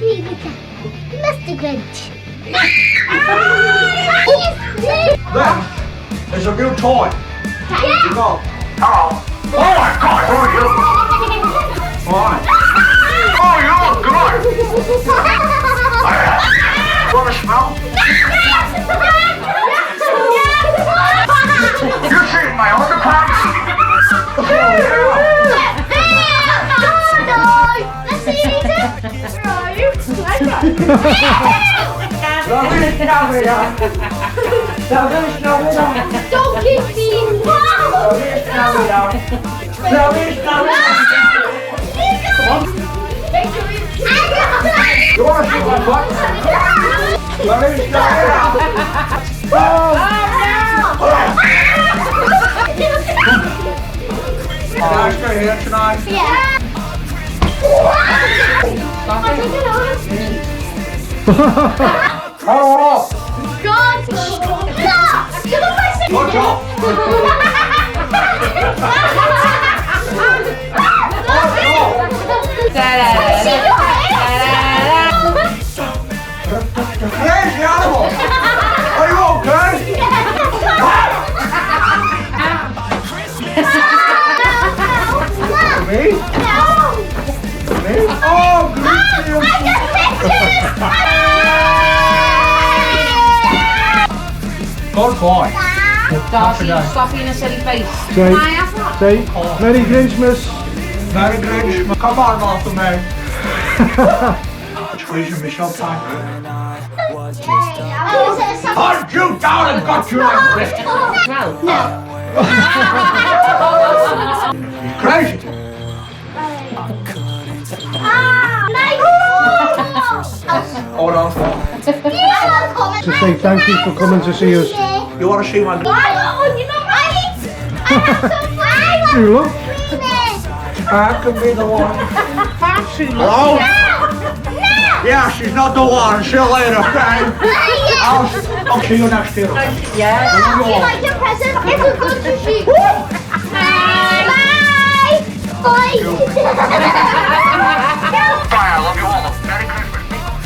Mr. Grinch. This is a new toy. Yeah. You go. Hello. Oh my God, who are you? Fine. Oh, you look good. Want to smell? You seen my underpants? Oh, yeah. Let's see it. Don't keep me. You want to see my butt? Let me show you. Can I stay here tonight? Yeah. Oh, God. Stop. good job. Where's the animal? Are you okay? Me? Me? Oh, good boy. Darcy, stop being a silly face. Say, Can I have that? say, Merry Grinchmas. Merry Grinch. Come on, Martha May. Squeezing me so tight. Hunt you down and got you like this. Well, He's crazy. Hold on. To say thank you for coming to see us. You want to see my... You look. I could be the one. Hello? Yeah, she's not the one. See you later, okay? I'll see you next year. yeah. Your present? It's a good sushi. Bye. Bye.